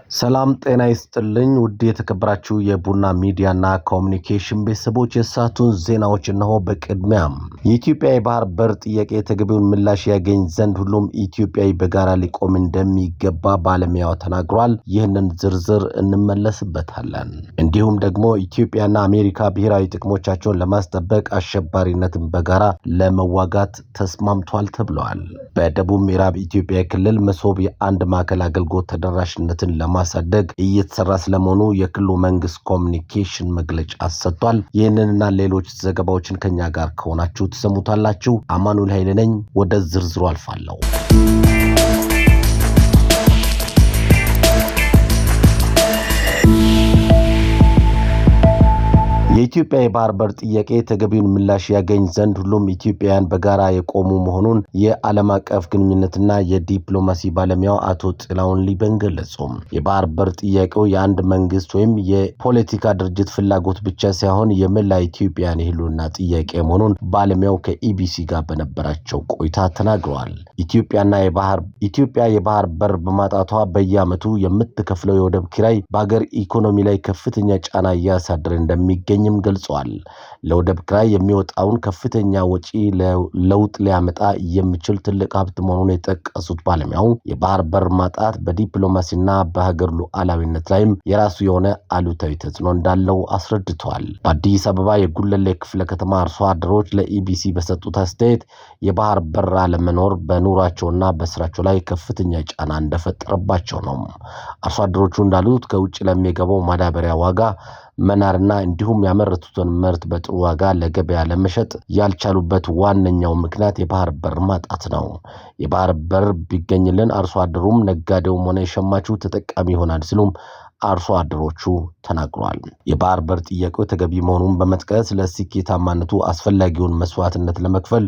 ሰላም ጤና ይስጥልኝ ውድ የተከበራችሁ የቡና ሚዲያና ኮሙኒኬሽን ቤተሰቦች የሰዓቱን ዜናዎች እነሆ። በቅድሚያም የኢትዮጵያ የባህር በር ጥያቄ ተገቢውን ምላሽ ያገኝ ዘንድ ሁሉም ኢትዮጵያዊ በጋራ ሊቆም እንደሚገባ ባለሙያው ተናግሯል። ይህንን ዝርዝር እንመለስበታለን። እንዲሁም ደግሞ ኢትዮጵያና አሜሪካ ብሔራዊ ጥቅሞቻቸውን ለማስጠበቅ አሸባሪነትን በጋራ ለመዋጋት ተስማምቷል ተብሏል። በደቡብ ምዕራብ ኢትዮጵያ ክልል መሶብ የአንድ ማዕከል አገልግሎት ተደራሽነትን ለማሳደግ እየተሰራ ስለመሆኑ የክልሉ መንግስት ኮሙኒኬሽን መግለጫ ሰጥቷል። ይህንንና ሌሎች ዘገባዎችን ከኛ ጋር ከሆናችሁ ተሰሙታላችሁ። አማኑኤል ኃይለ ነኝ። ወደ ዝርዝሩ አልፋለሁ። የኢትዮጵያ የባህር በር ጥያቄ ተገቢውን ምላሽ ያገኝ ዘንድ ሁሉም ኢትዮጵያውያን በጋራ የቆሙ መሆኑን የዓለም አቀፍ ግንኙነትና የዲፕሎማሲ ባለሙያው አቶ ጥላሁን ሊበን ገለጹ። የባህር በር ጥያቄው የአንድ መንግስት ወይም የፖለቲካ ድርጅት ፍላጎት ብቻ ሳይሆን የመላ ኢትዮጵያውያን የህልውና ጥያቄ መሆኑን ባለሙያው ከኢቢሲ ጋር በነበራቸው ቆይታ ተናግረዋል። ኢትዮጵያ የባህር በር በማጣቷ በየዓመቱ የምትከፍለው የወደብ ኪራይ በአገር ኢኮኖሚ ላይ ከፍተኛ ጫና እያሳደረ እንደሚገኝ ገልጿል። ለወደብ ኪራይ የሚወጣውን ከፍተኛ ወጪ ለውጥ ሊያመጣ የሚችል ትልቅ ሀብት መሆኑን የጠቀሱት ባለሙያው የባህር በር ማጣት በዲፕሎማሲና በሀገር ሉዓላዊነት ላይም የራሱ የሆነ አሉታዊ ተጽዕኖ እንዳለው አስረድተዋል። በአዲስ አበባ የጉለሌ ክፍለ ከተማ አርሶ አደሮች ለኢቢሲ በሰጡት አስተያየት የባህር በር አለመኖር በኑሯቸውና በስራቸው ላይ ከፍተኛ ጫና እንደፈጠረባቸው ነው። አርሶ አደሮቹ እንዳሉት ከውጭ ለሚገባው ማዳበሪያ ዋጋ መናርና እንዲሁም ያመረቱትን ምርት በጥሩ ዋጋ ለገበያ ለመሸጥ ያልቻሉበት ዋነኛው ምክንያት የባህር በር ማጣት ነው። የባህር በር ቢገኝልን አርሶ አደሩም ነጋዴውም ሆነ ሸማቹ ተጠቃሚ ይሆናል ሲሉም አርሶ አደሮቹ ተናግረዋል። የባህር በር ጥያቄው ተገቢ መሆኑን በመጥቀስ ለስኬታማነቱ አስፈላጊውን መስዋዕትነት ለመክፈል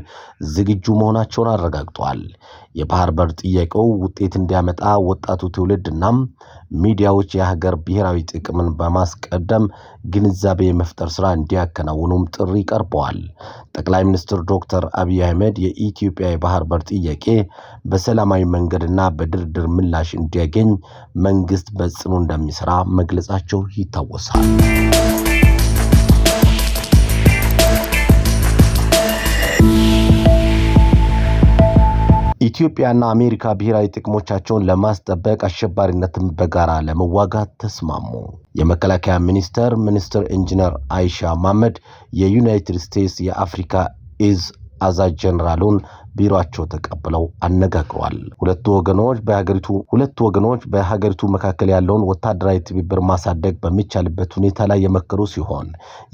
ዝግጁ መሆናቸውን አረጋግጠዋል። የባህር በር ጥያቄው ውጤት እንዲያመጣ ወጣቱ ትውልድና ሚዲያዎች የሀገር ብሔራዊ ጥቅምን በማስቀደም ግንዛቤ የመፍጠር ስራ እንዲያከናውኑም ጥሪ ቀርበዋል። ጠቅላይ ሚኒስትር ዶክተር አብይ አህመድ የኢትዮጵያ የባህር በር ጥያቄ በሰላማዊ መንገድና በድርድር ምላሽ እንዲያገኝ መንግስት በጽኑ እንደሚሰራ መግለጻቸው ይታወሳል። ኢትዮጵያና አሜሪካ ብሔራዊ ጥቅሞቻቸውን ለማስጠበቅ አሸባሪነትን በጋራ ለመዋጋት ተስማሙ። የመከላከያ ሚኒስትር ኢንጂነር አይሻ መሐመድ የዩናይትድ ስቴትስ የአፍሪካ እዝ አዛዥ ጀነራሉን ቢሮአቸው ተቀብለው አነጋግረዋል። ሁለቱ ወገኖች በሀገሪቱ መካከል ያለውን ወታደራዊ ትብብር ማሳደግ በሚቻልበት ሁኔታ ላይ የመከሩ ሲሆን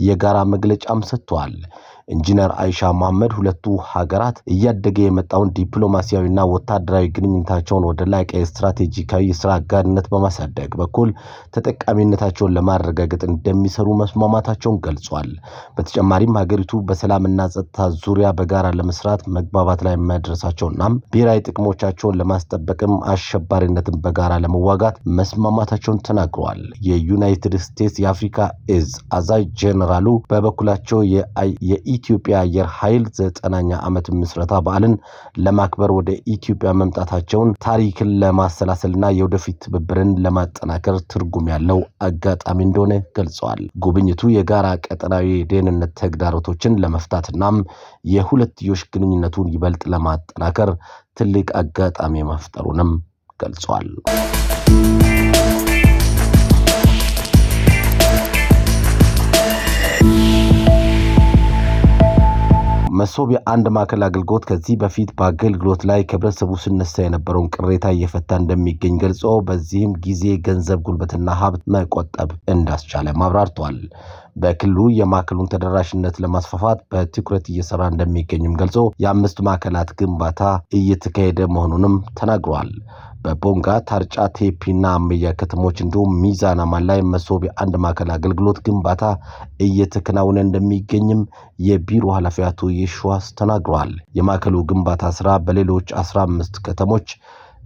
የጋራ መግለጫም ሰጥተዋል። ኢንጂነር አይሻ መሐመድ ሁለቱ ሀገራት እያደገ የመጣውን ዲፕሎማሲያዊና ወታደራዊ ግንኙነታቸውን ወደ ላቀ ስትራቴጂካዊ የስራ አጋርነት በማሳደግ በኩል ተጠቃሚነታቸውን ለማረጋገጥ እንደሚሰሩ መስማማታቸውን ገልጿል። በተጨማሪም ሀገሪቱ በሰላምና ጸጥታ ዙሪያ በጋራ ለመስራት መግባባት ላይ መድረሳቸውና ብሔራዊ ጥቅሞቻቸውን ለማስጠበቅም አሸባሪነትን በጋራ ለመዋጋት መስማማታቸውን ተናግረዋል። የዩናይትድ ስቴትስ የአፍሪካ እዝ አዛዥ ጀነራሉ በበኩላቸው የኢትዮጵያ አየር ኃይል 9ኛ ዓመት ምስረታ በዓልን ለማክበር ወደ ኢትዮጵያ መምጣታቸውን ታሪክን ለማሰላሰልና የወደፊት ትብብርን ለማጠናከር ትርጉም ያለው አጋጣሚ እንደሆነ ገልጸዋል። ጉብኝቱ የጋራ ቀጠናዊ የደህንነት ተግዳሮቶችን ለመፍታትና የሁለትዮሽ ግንኙነቱን ይበልጥ ለማጠናከር ትልቅ አጋጣሚ መፍጠሩንም ገልጿል። መሶብ የአንድ ማዕከል አገልግሎት ከዚህ በፊት በአገልግሎት ላይ ከህብረተሰቡ ሲነሳ የነበረውን ቅሬታ እየፈታ እንደሚገኝ ገልጾ በዚህም ጊዜ ገንዘብ፣ ጉልበትና ሀብት መቆጠብ እንዳስቻለ አብራርቷል። በክልሉ የማዕከሉን ተደራሽነት ለማስፋፋት በትኩረት እየሰራ እንደሚገኝም ገልጾ የ5 ማዕከላት ግንባታ እየተካሄደ መሆኑንም ተናግሯል። በቦንጋ፣ ታርጫ፣ ቴፒና አመያ ከተሞች እንዲሁም ሚዛን አማን ላይ መሶብ የአንድ ማዕከል አገልግሎት ግንባታ እየተከናወነ እንደሚገኝም የቢሮ ኃላፊ አቶ የሺዋስ ተናግሯል። የማዕከሉ ግንባታ ስራ በሌሎች 15 ከተሞች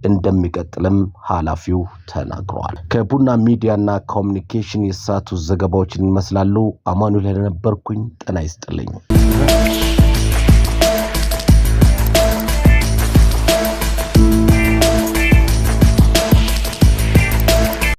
እንደሚቀጥልም ኃላፊው ተናግረዋል። ከቡና ሚዲያና ኮሙኒኬሽን የሰዓቱ ዘገባዎችን ይመስላሉ። አማኑኤል ነበርኩኝ። ጤና ይስጥልኝ።